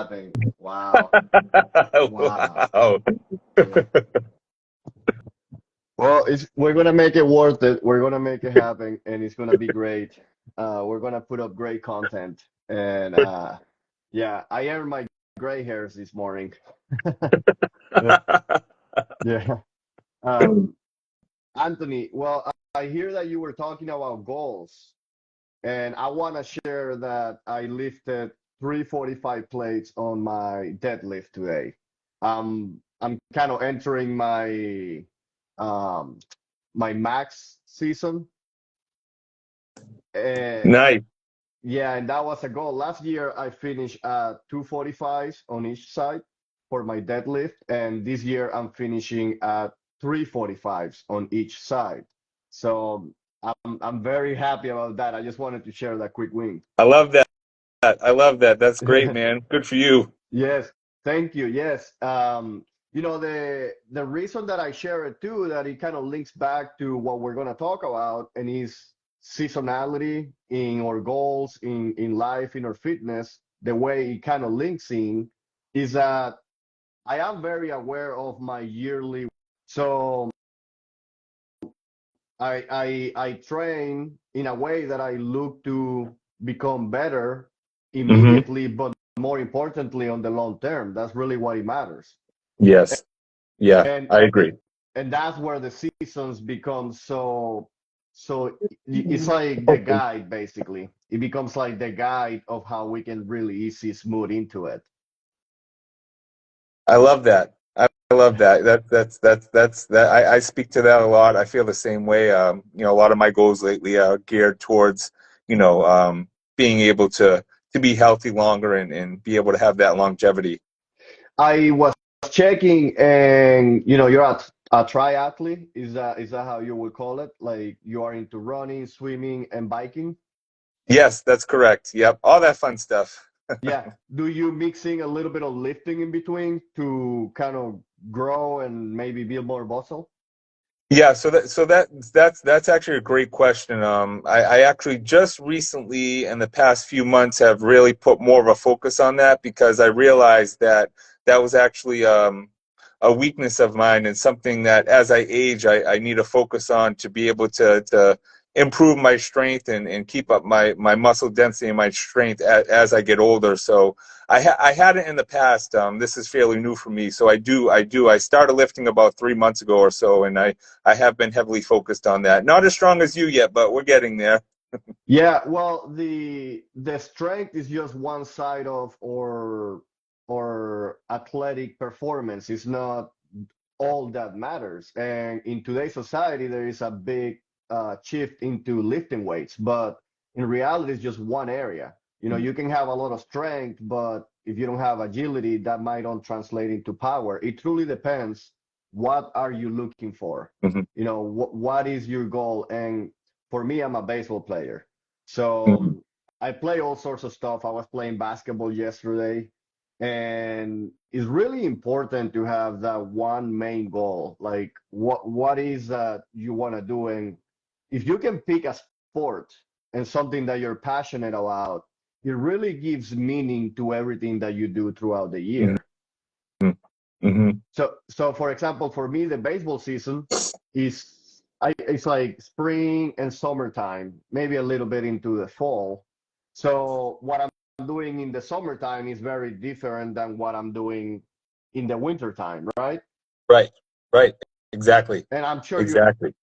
happen. Wow. Wow. Wow. Yeah. Well, we're gonna make it worth it. We're gonna make it happen, and it's gonna be great. We're gonna put up great content, and yeah, I earned my gray hairs this morning. Yeah. Um, Anthony, well, I hear that you were talking about goals, and I want to share that I lifted 345 plates on my deadlift today. I'm kind of entering um, my max season, and Nice. yeah, and that was a goal. Last year I finished at 245s on each side for my deadlift, and this year I'm finishing at 345s on each side. So I'm very happy about that. I just wanted to share that quick win. I love that. I love that. That's great, man. Good for you. Yes, thank you. Yes. The reason that I share it too, that it kind of links back to what we're gonna talk about, and is seasonality in our goals, in life, in our fitness. The way it kind of links in is that I am very aware of my yearly. So I train in a way that I look to become better Hmm. immediately, but more importantly on the long term. That's really what it matters. Yes. Yeah, And I and agree. and that's where the seasons become it's like the guide basically. It becomes like the guide of how we can really easy smooth into it. I love that. I love that. That I speak to that a lot. I feel the same way. A lot of my goals lately are geared towards, you know, um, being able to be healthy longer and be able to have that longevity. I was checking, and you're a triathlete. Is that how you would call it? Like you are into running, swimming, and biking? Yes, that's correct. Yep, all that fun stuff. Yeah. Do you mix in a little bit of lifting in between to kind of grow and maybe build more muscle? Yeah, that's actually a great question. I actually just recently, in the past few months, have really put more of a focus on that because I realized that that was actually a weakness of mine and something that, as I age, I need to focus on to be able to improve my strength and keep up my muscle density and my strength as I get older. So I had it in the past. This is fairly new for me. So I started lifting about 3 months ago or so, and I have been heavily focused on that. Not as strong as you yet, but we're getting there. Yeah, well, the strength is just one side of or athletic performance. It's not all that matters. And in today's society, there is a big shift into lifting weights, but in reality, it's just one area. You can have a lot of strength, but if you don't have agility, that might not translate into power. It truly depends. What are you looking for? Hmm. What is your goal? And for me, I'm a baseball player. So Hmm. I play all sorts of stuff. I was playing basketball yesterday, and it's really important to have that one main goal. Like what is that you want to do? And if you can pick a sport and something that you're passionate about, it really gives meaning to everything that you do throughout the year. Hmm. So for example, for me, the baseball season it's like spring and summertime, maybe a little bit into the fall. So what I'm doing in the summertime is very different than what I'm doing in the wintertime, right? Right, right, exactly, And I'm sure exactly.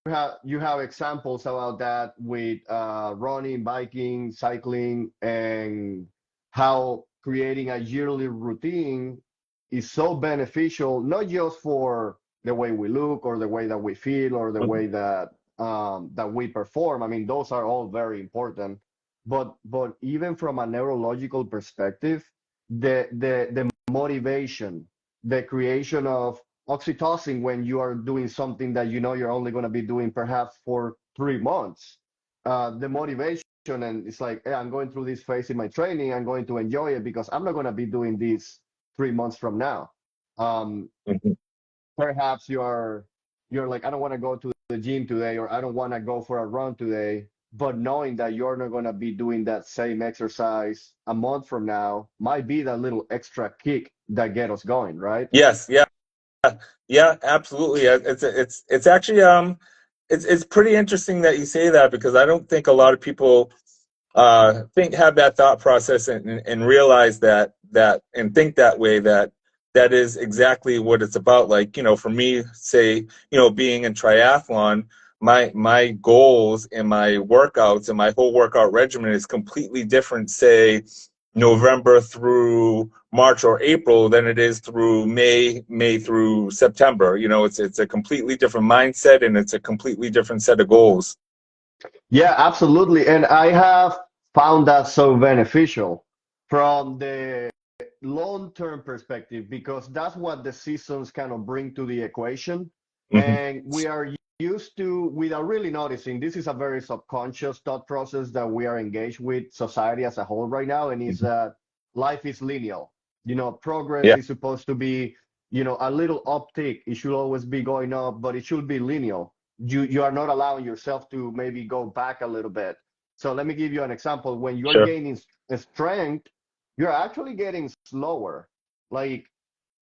you have examples about that with running, biking, cycling, and how creating a yearly routine is so beneficial, not just for the way we look or the way that we feel or the way that we perform. I mean, those are all very important, but even from a neurological perspective, the motivation, the creation of oxytocin when you are doing something that you're only going to be doing perhaps for 3 months. The motivation, and it's like, hey, I'm going through this phase in my training. I'm going to enjoy it because I'm not going to be doing this 3 months from now. Um, Mhm. Perhaps you're like, I don't want to go to the gym today, or I don't want to go for a run today. but knowing that you're not going to be doing that same exercise a month from now might be that little extra kick that get us going, right? Yes, yeah, yeah, absolutely. It's actually it's pretty interesting that you say that, because I don't think a lot of people think have that thought process, and realize that and think that way, that is exactly what it's about. Like, for me, say, being in triathlon, my goals and my workouts and my whole workout regimen is completely different, say, November through March or April, than it is through May through September. It's a completely different mindset, and it's a completely different set of goals. Yeah, absolutely. And I have found that so beneficial from the long-term perspective because that's what the seasons kind of bring to the equation. Hmm. And we are used to, without really noticing, this is a very subconscious thought process that we are engaged with society as a whole right now, and is that life is linear. Progress Yeah. is supposed to be, a little uptick. It should always be going up, but it should be linear. You are not allowing yourself to maybe go back a little bit. So let me give you an example. When you're Sure. gaining strength, you're actually getting slower. Like,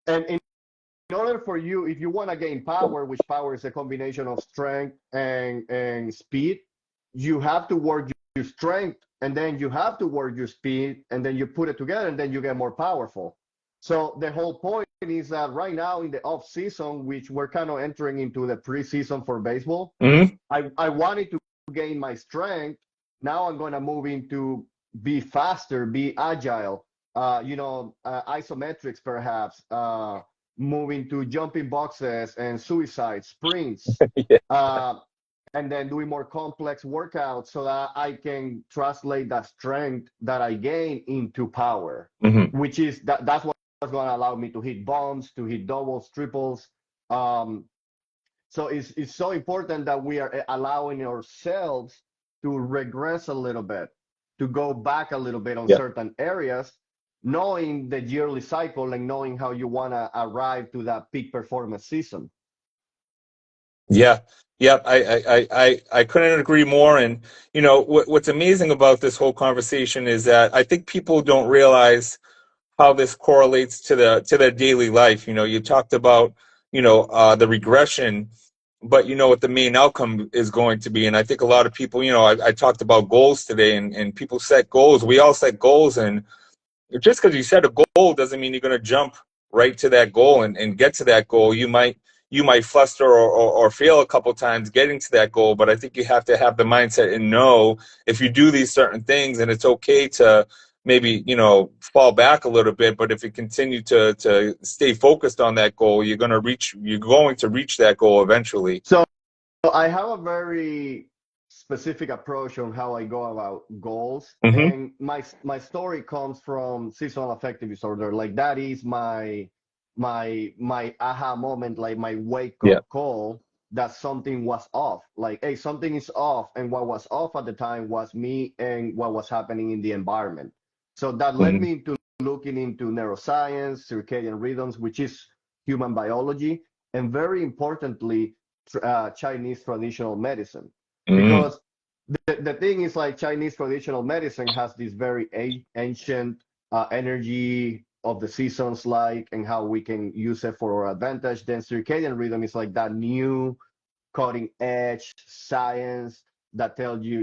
and in order for you, if you want to gain power, which power is a combination of strength and speed, you have to work your strength, and then you have to work your speed, and then you put it together, and then you get more powerful. So the whole point is that right now in the off season, which we're kind of entering into the preseason for baseball, Hmm. I wanted to gain my strength. Now I'm going to move into be faster, be agile, isometrics perhaps, moving to jumping boxes and suicide sprints, Yeah. uh, and then doing more complex workouts so that I can translate that strength that I gain into power, Hmm. which is that's what's going to allow me to hit bombs, to hit doubles, triples. Um, so it's so important that we are allowing ourselves to regress a little bit, to go back a little bit on Yeah. certain areas, knowing the yearly cycle and knowing how you want to arrive to that peak performance season. Yeah, yeah, I couldn't agree more. And what's amazing about this whole conversation is that I think people don't realize how this correlates to their daily life. You talked about the regression, but what the main outcome is going to be. And I think a lot of people, I talked about goals today, and people set goals. We all set goals, and just because you set a goal doesn't mean you're going to jump right to that goal and get to that goal. You might fluster or fail a couple times getting to that goal, but I think you have to have the mindset and know if you do these certain things, and it's okay to maybe fall back a little bit, but if you continue to stay focused on that goal, you're going to reach that goal eventually. So I have a very specific approach on how I go about goals, Hmm. and my story comes from seasonal affective disorder. Like that is my aha moment, like my wake Yeah. up call that something was off. Like, hey, something is off, and what was off at the time was me and what was happening in the environment. So that led Hmm. me into looking into neuroscience, circadian rhythms, which is human biology, and very importantly Chinese traditional medicine. Hmm. Because the thing is, like, Chinese traditional medicine has this very ancient energy of the seasons, like, and how we can use it for our advantage. Then circadian rhythm is like that new cutting edge science that tells you,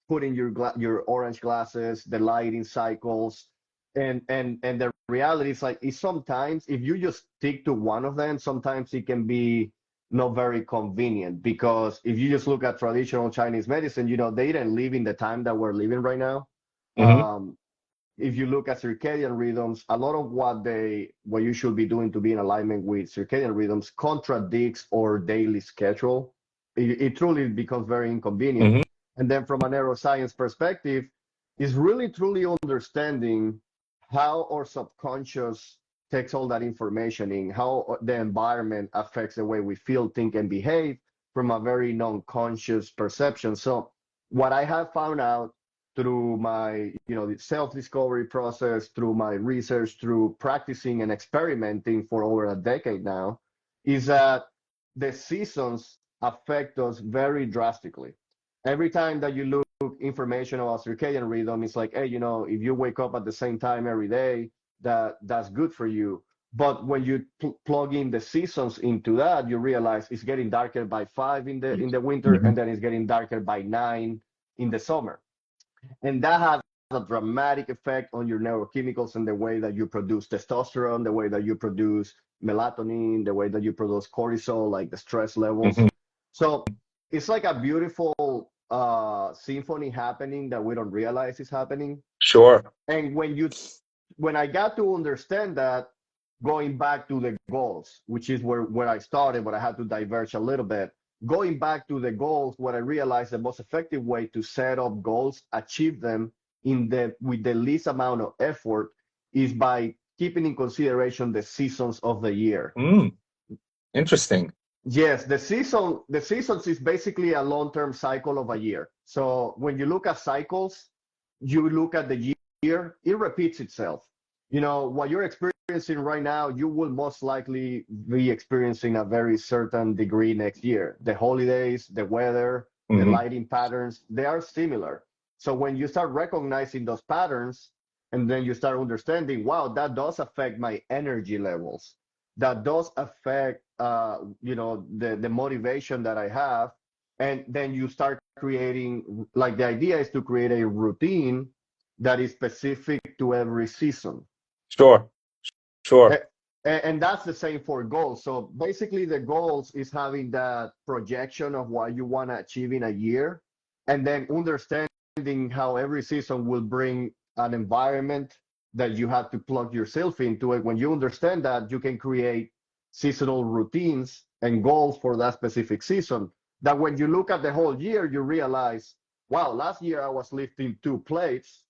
put in your orange glasses, the lighting cycles, and the reality is like it's sometimes if you just stick to one of them, sometimes it can be not very convenient because if you just look at traditional Chinese medicine, they didn't live in the time that we're living right now. Hmm. Um, if you look at circadian rhythms, a lot of what you should be doing to be in alignment with circadian rhythms contradicts our daily schedule. It truly becomes very inconvenient. Hmm. And then from a neuroscience perspective, is really truly understanding how our subconscious takes all that information in, how the environment affects the way we feel, think, and behave from a very non-conscious perception. So what I have found out through my self-discovery process, through my research, through practicing and experimenting for over a decade now, is that the seasons affect us very drastically. Every time that you look information about circadian rhythm, it's like, hey, if you wake up at the same time every day, that's good for you. But when you plug in the seasons into that, you realize it's getting darker by 5 in the winter, Mhm. and then it's getting darker by 9 in the summer. And that has a dramatic effect on your neurochemicals and the way that you produce testosterone, the way that you produce melatonin, the way that you produce cortisol, like the stress levels. Mhm. So it's like a beautiful symphony happening that we don't realize is happening. Sure. And when I got to understand that, going back to the goals, which is where I started, but I had to diverge a little bit. Going back to the goals, what I realized the most effective way to set up goals, achieve them with the least amount of effort, is by keeping in consideration the seasons of the year. Mm. Interesting. Yes, the seasons is basically a long-term cycle of a year. So when you look at cycles, you look at the year, it repeats itself. What you're experiencing right now, you will most likely be experiencing a very certain degree next year. The holidays, the weather, the Hmm. lighting patterns, they are similar. So when you start recognizing those patterns, and then you start understanding, wow, that does affect my energy levels. That does affect, the motivation that I have. And then you start creating, like the idea is to create a routine that is specific to every season. Sure. Sure. A- and that's the same for goals. So basically, the goals is having that projection of what you want to achieve in a year, and then understanding how every season will bring an environment that you have to plug yourself into it. When you understand that, you can create seasonal routines and goals for that specific season. That when you look at the whole year, you realize, wow, last year I was lifting 2 plates.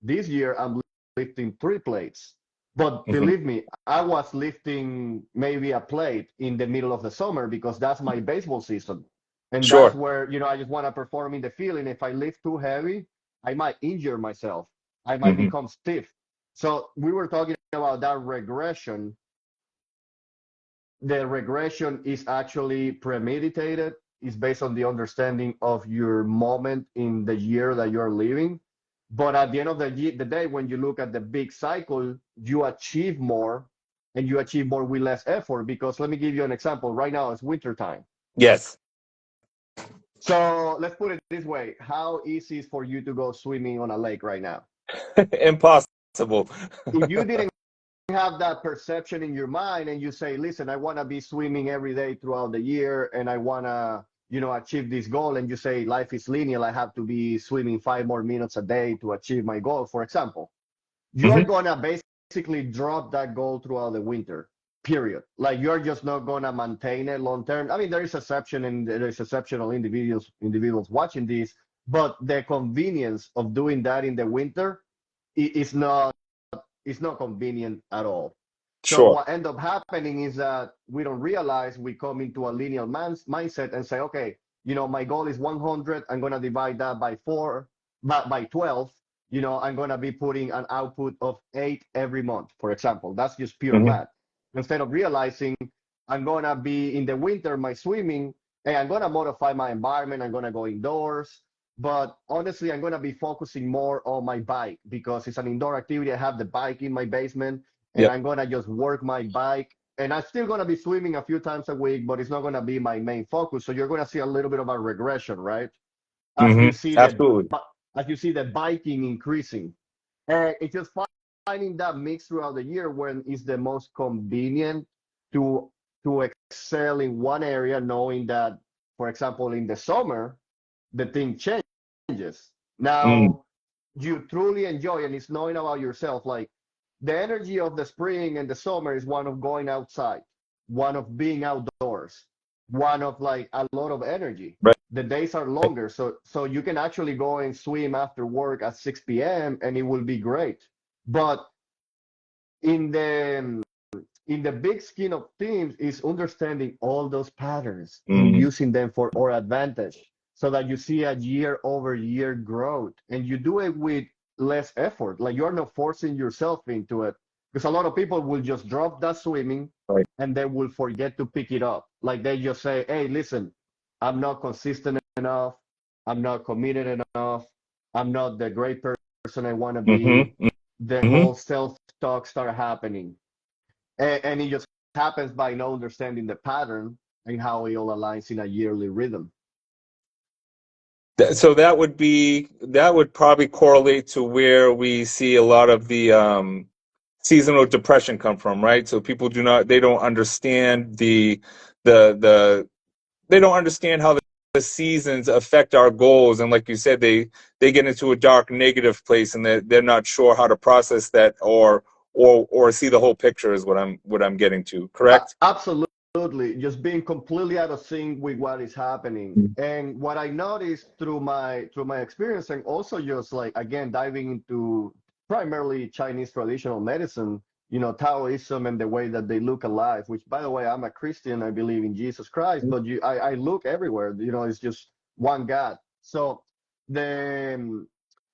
This year I'm lifting 3 plates. But Hmm. believe me, I was lifting maybe a plate in the middle of the summer because that's my baseball season. And that's Sure. where, I just want to perform in the field. And if I lift too heavy, I might injure myself. I might Hmm. become stiff. So we were talking about that regression. The regression is actually premeditated, is based on the understanding of your moment in the year that you're living. But at the end of the day, when you look at the big cycle, you achieve more, and you achieve more with less effort. Because let me give you an example. Right now, it's winter time. Yes. So let's put it this way. How easy is for you to go swimming on a lake right now? Impossible. If you didn't have that perception in your mind, and you say, listen, I want to be swimming every day throughout the year, and I want to, achieve this goal, and you say life is linear, I have to be swimming 5 more minutes a day to achieve my goal, for example, you are Hmm. going to basically drop that goal throughout the winter, period. Like, you're just not going to maintain it long term. I mean, there is exception, and there is exceptional individuals watching this, but the convenience of doing that in the winter is not, it's not convenient at all. So Sure. what end up happening is that we don't realize, we come into a linear mindset and say, okay, my goal is 100. I'm going to divide that by 4, by 12. I'm going to be putting an output of 8 every month, for example. That's just pure Hmm. math. Instead of realizing I'm going to be in the winter, my swimming, and I'm going to modify my environment. I'm going to go indoors. But honestly, I'm going to be focusing more on my bike because it's an indoor activity. I have the bike in my basement, and Yep. I'm going to just work my bike. And I'm still going to be swimming a few times a week, but it's not going to be my main focus. So you're going to see a little bit of a regression, right? As Hmm. you see the Absolutely. as you see the biking increasing. And it's just finding that mix throughout the year when it's the most convenient to excel in one area, knowing that, for example, in the summer, the thing changes. Mm. Now, you truly enjoy, and it's knowing about yourself. Like, the energy of the spring and the summer is one of going outside, one of being outdoors, one of like a lot of energy. Right. The days are longer, so you can actually go and swim after work at 6 p.m. and it will be great. But in the in the big scheme of things, is understanding all those patterns and Hmm. using them for our advantage, so that you see a year over year growth, and you do it with less effort. Like, you're not forcing yourself into it, because a lot of people will just drop that swimming, Right. and they will forget to pick it up. Like, they just say, hey, listen, I'm not consistent enough. I'm not committed enough, I'm not the great person I want to be. Mm-hmm. The Mm-hmm. whole self-talk start happening. And it just happens by not understanding the pattern and how it all aligns in a yearly rhythm. So that would probably correlate to where we see a lot of the seasonal depression come from, right? So people they don't understand the they don't understand how the seasons affect our goals, and like you said, they get into a dark negative place, and they're not sure how to process that or see the whole picture is what I'm getting to, correct? Absolutely, just being completely out of sync with what is happening. And what I noticed through my experience, and also just like again diving into primarily Chinese traditional medicine, Taoism and the way that they look alive. Which, by the way, I'm a Christian. I believe in Jesus Christ, but I look everywhere. It's just one God. So the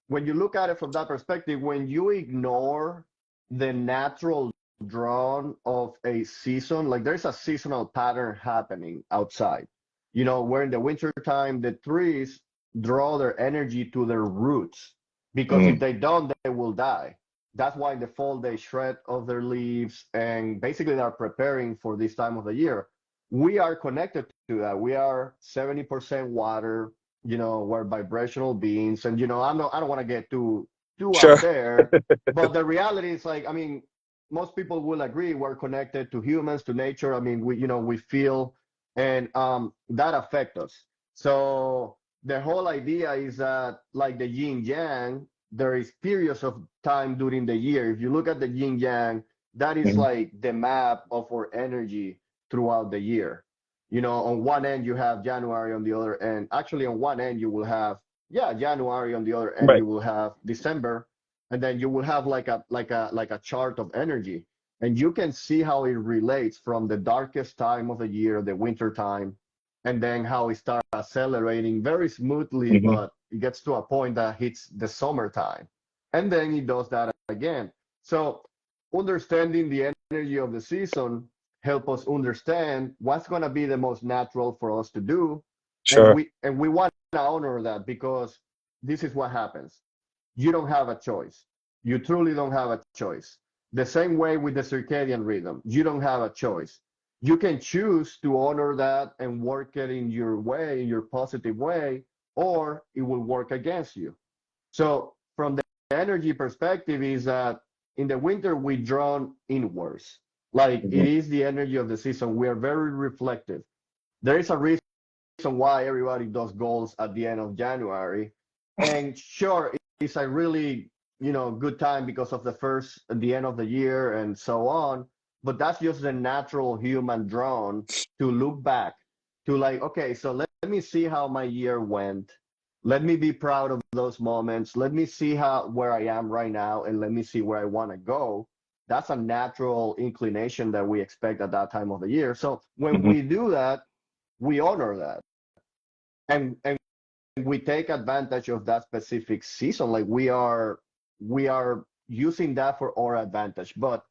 when you look at it from that perspective, when you ignore the natural drawn of a season, like there's a seasonal pattern happening outside. Where in the winter time, the trees draw their energy to their roots because if Mm. they don't, they will die. That's why in the fall they shred of their leaves and basically they're preparing for this time of the year. We are connected to that. We are 70% water, we're vibrational beings. And I don't want to get too out Sure. there, but the reality is like, I mean, most people will agree we're connected to humans, to nature. I mean, we feel, and that affect us. So the whole idea is that like the yin yang, there is periods of time during the year. If you look at the yin yang, that is Mhm. like the map of our energy throughout the year. On one end you have January, on the other end, actually on one end you will have, yeah, January, on the other end Right. you will have December, and then you will have like a chart of energy, and you can see how it relates from the darkest time of the year, the winter time, and then how it starts accelerating very smoothly, Hmm. but it gets to a point that hits the summertime, and then it does that again. So understanding the energy of the season help us understand what's going to be the most natural for us to do, and Sure. we want to honor that because this is what happens. You don't have a choice. You truly don't have a choice. The same way with the circadian rhythm, you don't have a choice. You can choose to honor that and work it in your way, your positive way, or it will work against you. So from the energy perspective is that in the winter we drawn inwards. Like it Mhm. is the energy of the season. We are very reflective. There is a reason why everybody does goals at the end of January. And sure, it's a really, good time because of the end of the year and so on. But that's just the natural human drawn to look back to like, okay, so let me see how my year went. Let me be proud of those moments. Let me see where I am right now and let me see where I want to go. That's a natural inclination that we expect at that time of the year. So when Mhm. we do that, we honor that and we take advantage of that specific season. Like we are using that for our advantage. But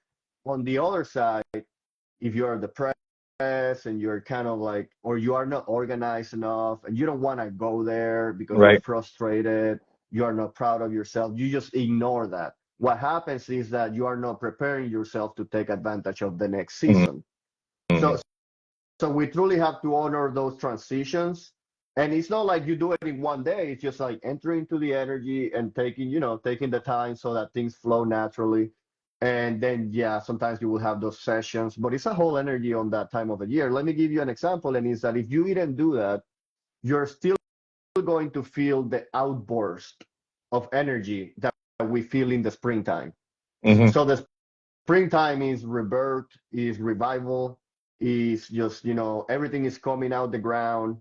on the other side, if you're depressed and you're kind of like, or you are not organized enough and you don't want to go there because you're Right. frustrated, you are not proud of yourself, you just ignore that. What happens is that you are not preparing yourself to take advantage of the next season. So Mhm. so we truly have to honor those transitions. And it's not like you do it in one day. It's just like entering into the energy and taking the time so that things flow naturally. And then, yeah, sometimes you will have those sessions, but it's a whole energy on that time of the year. Let me give you an example. And is that if you didn't do that, you're still going to feel the outburst of energy that we feel in the springtime. Mhm. So the springtime is rebirth, is revival, is just, everything is coming out the ground.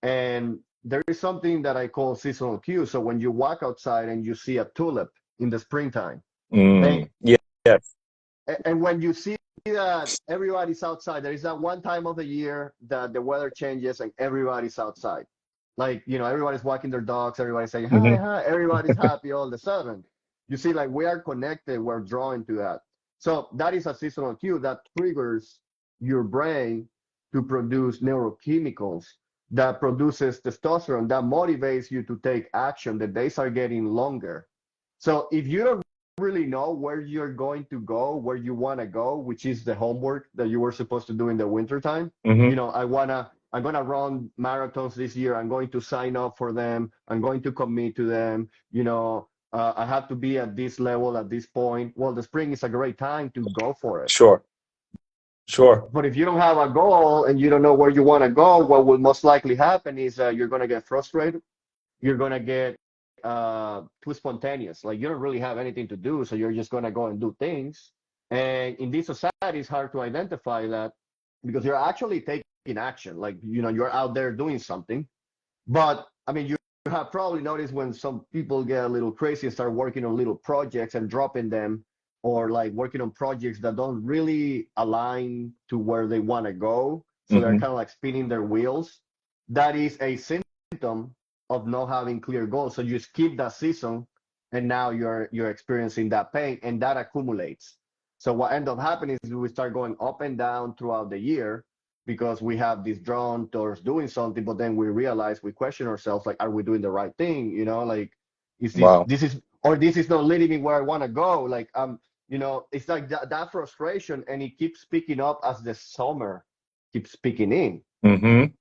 And there is something that I call seasonal cues. So when you walk outside and you see a tulip in the springtime, and Mm. Yeah. Yes. and when you see that everybody's outside, there is that one time of the year that the weather changes and everybody's outside. Like, everybody's walking their dogs, everybody's saying, hi, Mhm. hi, everybody's happy all of a sudden. You see, like we are connected, we're drawn to that. So that is a seasonal cue that triggers your brain to produce neurochemicals that produces testosterone that motivates you to take action. The days are getting longer. So if you don't really know where you're going to go, where you want to go, which is the homework that you were supposed to do in the wintertime, Mm-hmm. I'm gonna run marathons this year. I'm going to sign up for them. I'm going to commit to them. I have to be at this level at this point. Well, the spring is a great time to go for it. Sure. Sure. But if you don't have a goal and you don't know where you want to go, what will most likely happen is you're going to get frustrated. You're going to get too spontaneous. Like you don't really have anything to do, so you're just going to go and do things. And in this society, it's hard to identify that because you're actually taking action. Like, you're out there doing something. But I mean, you have probably noticed when some people get a little crazy and start working on little projects and dropping them, or like working on projects that don't really align to where they want to go. So they're Mm-hmm. kind of like spinning their wheels. That is a symptom of not having clear goals. So you skip that season and now you're experiencing that pain and that accumulates. So what ends up happening is we start going up and down throughout the year because we have this drawn towards doing something, but then we realize, we question ourselves, like, are we doing the right thing? Like, is Wow. this is not leading me where I want to go? Like, it's like that frustration, and it keeps picking up as the summer keeps picking in. Mm-hmm.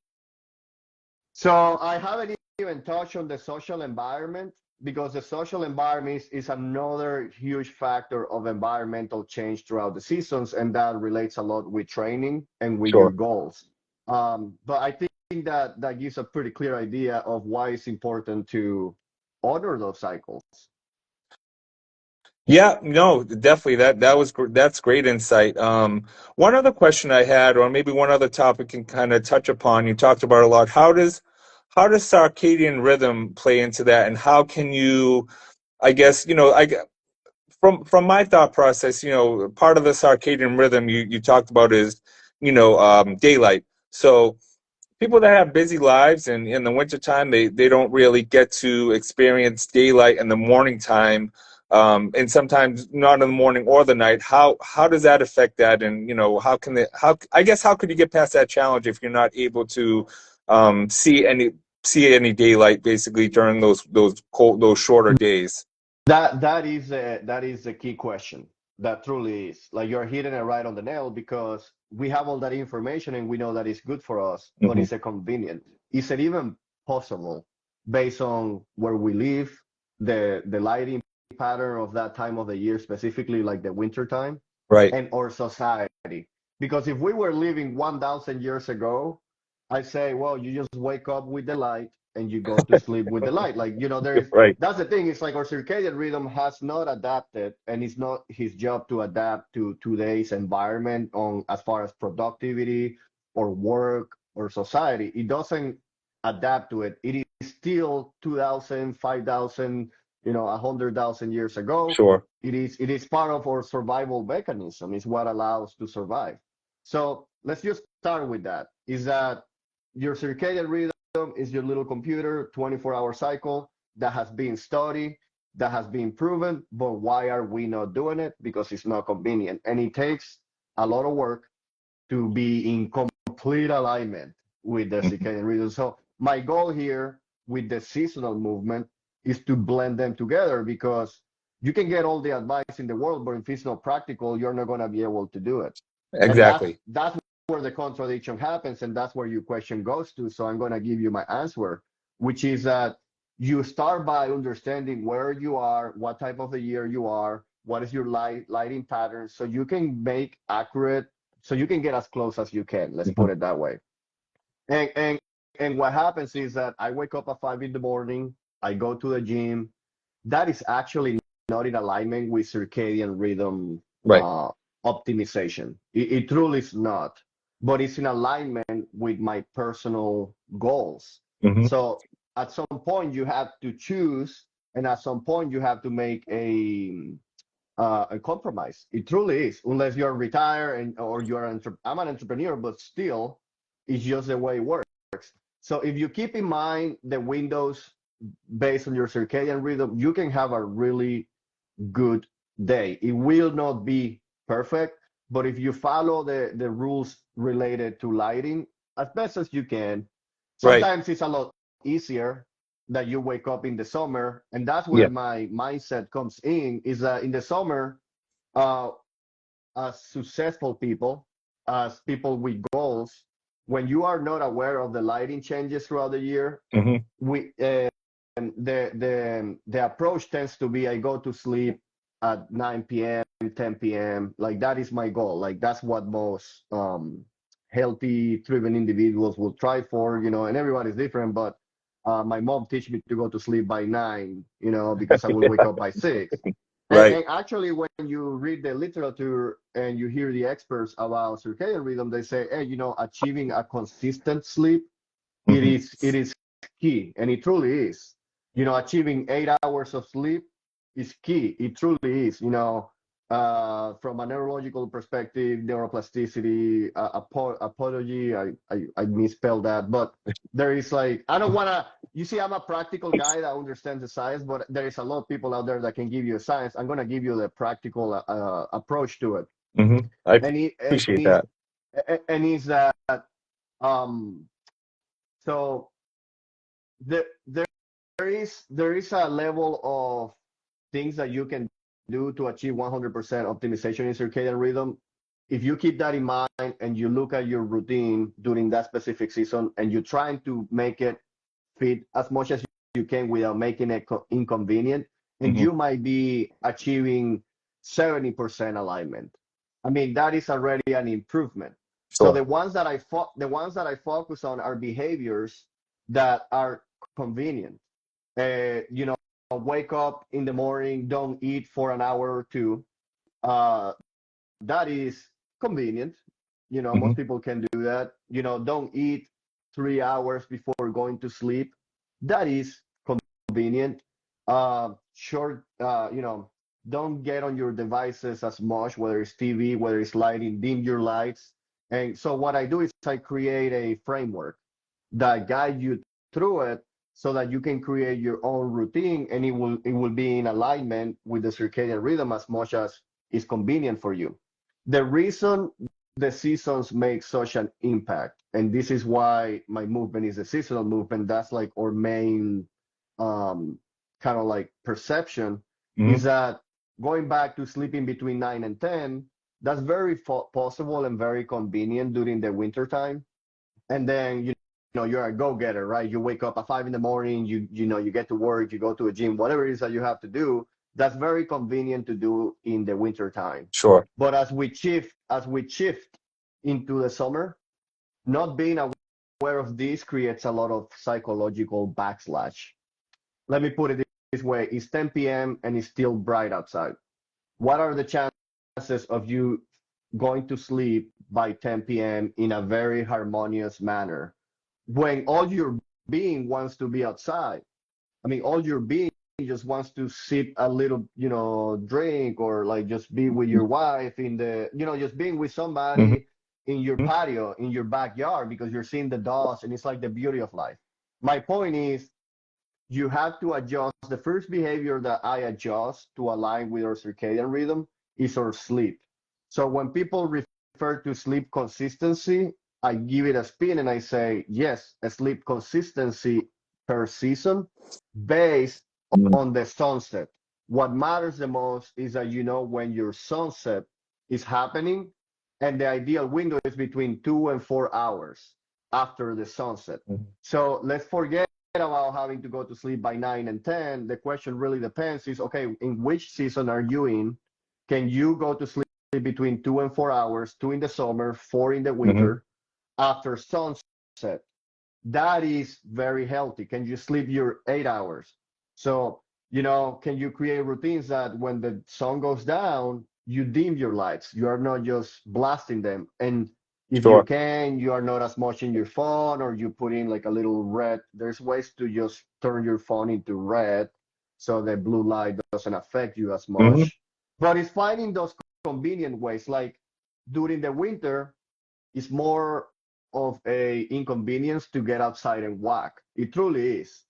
So I haven't even touched on the social environment, because the social environment is another huge factor of environmental change throughout the seasons, and that relates a lot with training and with your Sure. goals. But I think that gives a pretty clear idea of why it's important to honor those cycles. Yeah, no, definitely that's great insight. One other question I had, or maybe one other topic can kind of touch upon, you talked about a lot. How does circadian rhythm play into that, and how can you, I guess, from my thought process, part of the circadian rhythm you talked about is, daylight. So people that have busy lives and in the wintertime, they don't really get to experience daylight in the morning time, and sometimes not in the morning or the night. How does that affect that? And how could you get past that challenge if you're not able to see any daylight basically during those shorter days? That is the key question. That truly is. Like, you're hitting it right on the nail, because we have all that information and we know that it's good for us, but Hmm. is it convenient? Is it even possible, based on where we live, the lighting pattern of that time of the year, specifically like the winter time, Right. and our society? Because if we were living 1,000 years ago, I say, well, you just wake up with the light and you go to sleep with the light. Like, Right. that's the thing. It's like our circadian rhythm has not adapted, and it's not his job to adapt to today's environment on as far as productivity or work or society. It doesn't adapt to it. It is still 2,000, 5,000, 100,000 years ago. Sure. It is part of our survival mechanism. It's what allows to survive. So let's just start with that. Is that your circadian rhythm is your little computer, 24-hour cycle that has been studied, that has been proven, but why are we not doing it? Because it's not convenient. And it takes a lot of work to be in complete alignment with the Mhm. circadian rhythm. So my goal here with the seasonal movement is to blend them together, because you can get all the advice in the world, but if it's not practical, you're not going to be able to do it. And that's Exactly. that's where the contradiction happens, and that's where your question goes to. So I'm going to give you my answer, which is that you start by understanding where you are, what type of the year you are, what is your lighting pattern, so you can make accurate, so you can get as close as you can. Let's Mhm. put it that way. And what happens is that I wake up at 5 in the morning, I go to the gym. That is actually not in alignment with circadian rhythm Right. uh, optimization. It truly is not, but it's in alignment with my personal goals. Hmm. So at some point you have to choose, and at some point you have to make a compromise. It truly is, unless you're retired or you're I'm an entrepreneur, but still, it's just the way it works. So if you keep in mind the windows based on your circadian rhythm, you can have a really good day. It will not be perfect, but if you follow the rules related to lighting as best as you can, Right. Sometimes it's a lot easier that you wake up in the summer, and that's where Yeah. my mindset comes in. Is that in the summer, uh, as successful people, as people with goals, when you are not aware of the lighting changes throughout the year, Hmm. we the approach tends to be I go to sleep at 9 p.m., 10 p.m. Like that is my goal. Like that's what most healthy, driven individuals will try for, and everybody's different. But my mom teach me to go to sleep by 9, because I will wake up by 6. And, Right. and actually, when you read the literature and you hear the experts about circadian rhythm, they say, hey, achieving a consistent sleep, it Hmm. is key, and it truly is. Achieving 8 hours of sleep is key. It truly is. From a neurological perspective, neuroplasticity, apology. I misspelled that, but there is like I don't wanna. You see, I'm a practical guy that understands the science, but there is a lot of people out there that can give you a science. I'm gonna give you the practical approach to it, Hmm. I and it and appreciate it that. and is that um so there there is a level of things that you can do to achieve 100% optimization in circadian rhythm. If you keep that in mind and you look at your routine during that specific season and you're trying to make it fit as much as you can without making it inconvenient, and Hmm. you might be achieving 70% alignment. I mean, that is already an improvement. So Sure. the ones that I focus on are behaviors that are convenient. You know, wake up in the morning, don't eat for an hour or two. Uh, that is convenient. Hmm. Most people can do that. Don't eat 3 hours before going to sleep. That is convenient. Short, don't get on your devices as much, whether it's TV, whether it's lighting, dim your lights. And so what I do is I create a framework that guide you through it so that you can create your own routine and it will be in alignment with the circadian rhythm as much as is convenient for you. The reason the seasons make such an impact, and this is why my movement is a seasonal movement, that's like our main um, kind of like perception, Hmm. is that going back to sleeping between 9 and 10, that's very possible and very convenient during the winter time. And then you're a go-getter, right? You wake up at 5 in the morning, you get to work, you go to a gym, whatever it is that you have to do. That's very convenient to do in the winter time. Sure. But as we shift into the summer, not being aware of this creates a lot of psychological backslash. Let me put it this way: it's 10 p.m. and it's still bright outside. What are the chances of you going to sleep by 10 p.m. in a very harmonious manner when all your being wants to be outside? I mean, all your being just wants to sip a little, drink, or like just be with your wife just being with Hmm. somebody in your patio, in your backyard, because you're seeing the dogs and it's like the beauty of life. My point is, you have to adjust. The first behavior that I adjust to align with our circadian rhythm is our sleep. So when people refer to sleep consistency, I give it a spin and I say, yes, a sleep consistency per season based on the sunset. What matters the most is that you know when your sunset is happening, and the ideal window is between 2 and 4 hours after the sunset. So let's forget about having to go to sleep by 9 and 10. The question really depends is, okay, in which season are you in? Can you go to sleep between 2 and 4 hours, 2 in the summer, 4 in the Hmm. winter, after sunset? That is very healthy. Can you sleep your 8 hours? So, can you create routines that when the sun goes down, you dim your lights? You are not just blasting them. And if you Sure. can, you are not as much in your phone, or you put in like a little red. There's ways to just turn your phone into red so the blue light doesn't affect you as Hmm. much. But it's finding those convenient ways. Like during the winter, it's more of a inconvenience to get outside and walk. It truly is.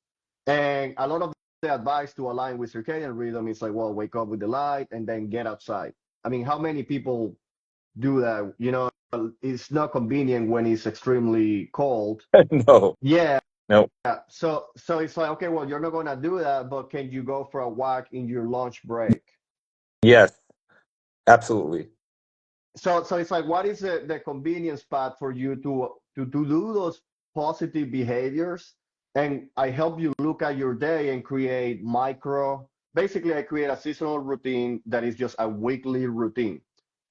And a lot of the advice to align with circadian rhythm is like, well, wake up with the light and then get outside. I mean, how many people do that? It's not convenient when it's extremely cold. No. Yeah, Nope. So it's like, okay, well, you're not gonna do that, but can you go for a walk in your lunch break? Yes, absolutely. So it's like, what is the convenience path for you to do those positive behaviors? And I help you look at your day and create micro. Basically, I create a seasonal routine that is just a weekly routine.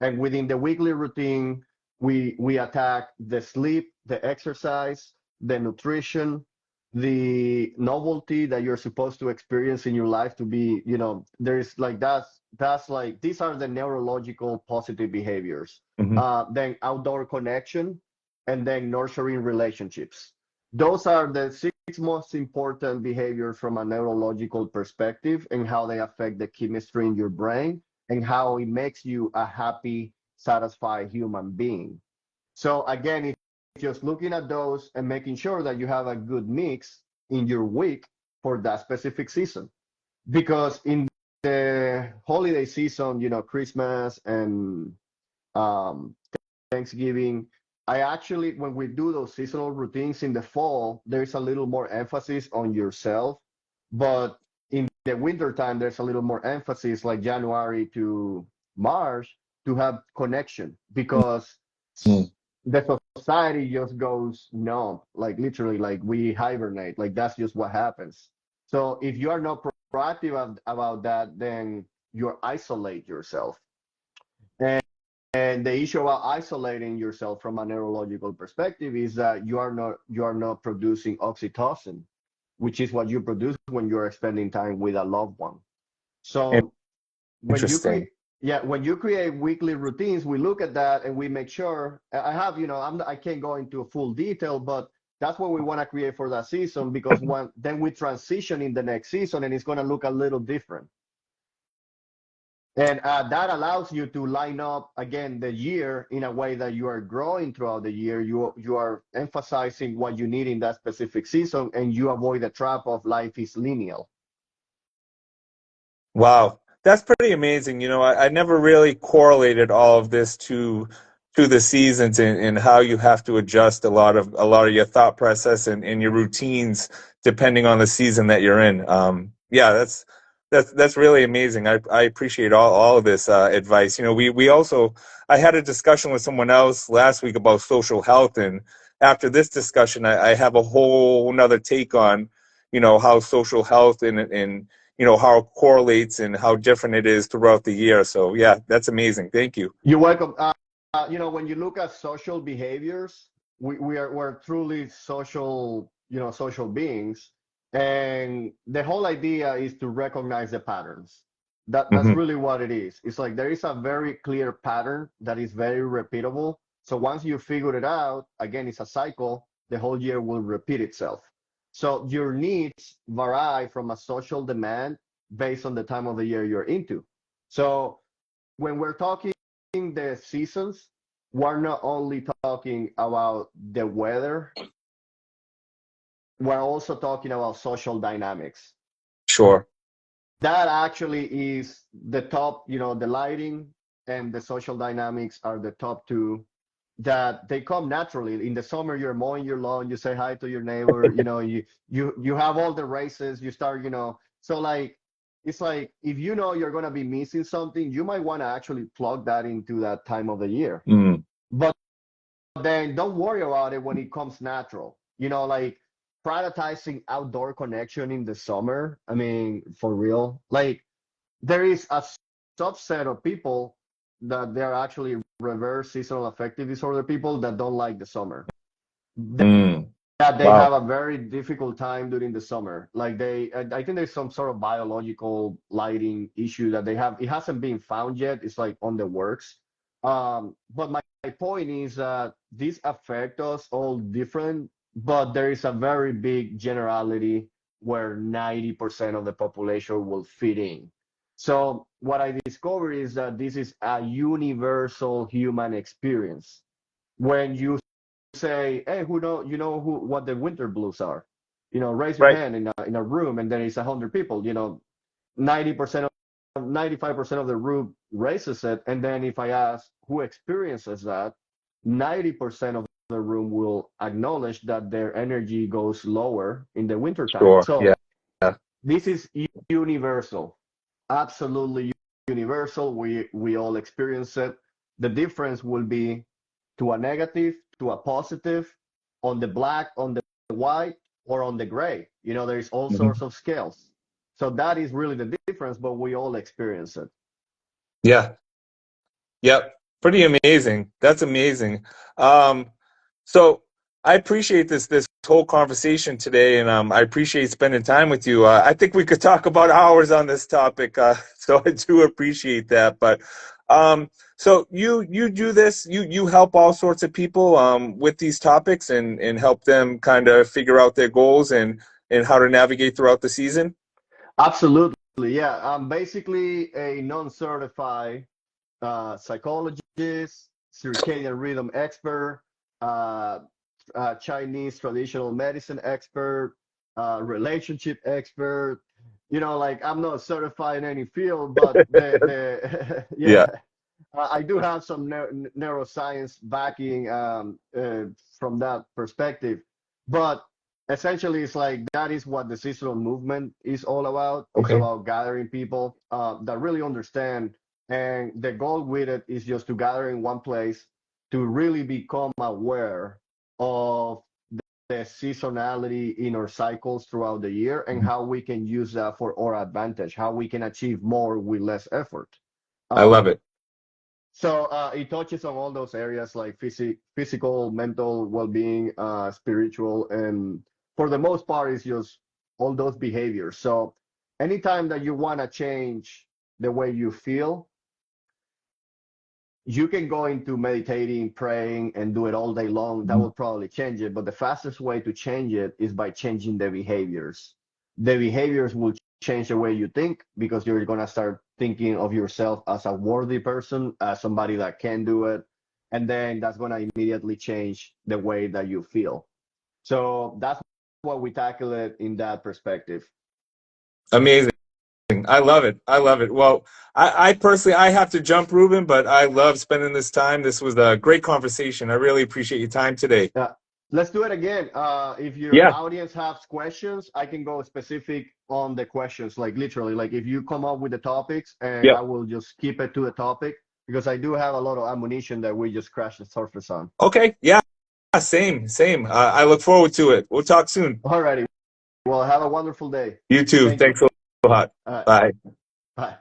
And within the weekly routine, we attack the sleep, the exercise, the nutrition, the novelty that you're supposed to experience in your life to be, there's like that's like these are the neurological positive behaviors. Hmm. Then outdoor connection, and then nurturing relationships. Those are the six most important behaviors from a neurological perspective and how they affect the chemistry in your brain and how it makes you a happy, satisfied human being. So again, it's just looking at those and making sure that you have a good mix in your week for that specific season. Because in the holiday season, Christmas and um, Thanksgiving, I actually, when we do those seasonal routines in the fall, there's a little more emphasis on yourself. But in the winter time, there's a little more emphasis, like January to March, to have connection because Mm. the society just goes numb, like literally, like we hibernate, like that's just what happens. So if you are not proactive about that, then you isolate yourself. And the issue about isolating yourself from a neurological perspective is that you are not producing oxytocin, which is what you produce when you're spending time with a loved one. In- So when you Interesting. create when you create weekly routines, we look at that and we make sure I have, I can't go into full detail, but that's what we want to create for that season because then we transition in the next season and it's going to look a little different. And that allows you to line up again the year in a way that you are growing throughout the year. You are emphasizing what you need in that specific season, and you avoid the trap of life is linear. Wow, that's pretty amazing. I never really correlated all of this to the seasons and how you have to adjust a lot of your thought process and your routines depending on the season that you're in. Yeah, that's really amazing. I appreciate all of this advice. We also I had a discussion with someone else last week about social health, and after this discussion, I have a whole another take on how social health and how it correlates and how different it is throughout the year. So yeah, that's amazing. Thank you. You're welcome. When you look at social behaviors, we're truly social, social beings, and the whole idea is to recognize the patterns. That's Hmm. really what it is. It's like there is a very clear pattern that is very repeatable. So once you figure it out, again, it's a cycle. The whole year will repeat itself. So your needs vary from a social demand based on the time of the year you're into. So when we're talking the seasons, we're not only talking about the weather, we're also talking about social dynamics. Sure. That actually is the top, the lighting and the social dynamics are the top two that they come naturally. In the summer, you're mowing your lawn, you say hi to your neighbor, you have all the races, you start, so like it's like if you know you're gonna be missing something, you might want to actually plug that into that time of the year. Mm. But then don't worry about it when it comes natural. Like prioritizing outdoor connection in the summer. I mean, for real, like there is a subset of people that they're actually reverse seasonal affective disorder people that don't like the summer. Mm. That they Wow. have a very difficult time during the summer. Like I think there's some sort of biological lighting issue that they have. It hasn't been found yet. It's like on the works. But my point is that these affect us all different, but there is a very big generality where 90% of the population will fit in. So what I discovered is that this is a universal human experience. When you say, "Hey, what the winter blues are?" Raise your Right. hand in a room, and then it's 100 people. 90% of 95% of the room raises it, and then if I ask who experiences that, 90% of room will acknowledge that their energy goes lower in the wintertime. Sure. So Yeah. Yeah. this is universal, absolutely universal. We all experience it. The difference will be to a negative, to a positive, on the black, on the white, or on the gray. You know, there's all Mhm. sorts of scales. So that is really the difference, but we all experience it. Yeah. Yep. Pretty amazing. That's amazing. Um, so I appreciate this whole conversation today, and I appreciate spending time with you. I think we could talk about hours on this topic, so I do appreciate that. But so you do this, you help all sorts of people with these topics and help them kind of figure out their goals and how to navigate throughout the season. Absolutely. Yeah. I'm basically a non-certified psychologist, circadian rhythm expert, uh, Chinese traditional medicine expert, relationship expert. You know, like I'm not certified in any field, but the yeah, Yeah, I do have some neuroscience backing from that perspective. But essentially, it's like that is what the seasonal movement is all about. It's okay. about gathering people that really understand, and the goal with it is just to gather in one place to really become aware of the seasonality in our cycles throughout the year and how we can use that for our advantage, how we can achieve more with less effort. I love Um, it. so it touches on all those areas like physical, mental well-being, spiritual, and for the most part, it's just all those behaviors. So anytime that you want to change the way you feel, you can go into meditating, praying, and do it all day long. That Mhm. will probably change it. But the fastest way to change it is by changing the behaviors. The behaviors will change the way you think because you're going to start thinking of yourself as a worthy person, as somebody that can do it. And then that's going to immediately change the way that you feel. So that's what we tackle it in that perspective. Amazing. I love it. I love it. Well, I personally, I have to jump, Ruben, but I love spending this time. This was a great conversation. I really appreciate your time today. Let's do it again. If your Yeah. audience has questions, I can go specific on the questions, like literally, like if you come up with the topics and I Yep. will just keep it to the topic because I do have a lot of ammunition that we just crash the surface on. Okay. Yeah. Same. Same. I look forward to it. We'll talk soon. Alrighty. Well, have a wonderful day. You too. Thank you. Thanks a lot. All right. Bye. Bye.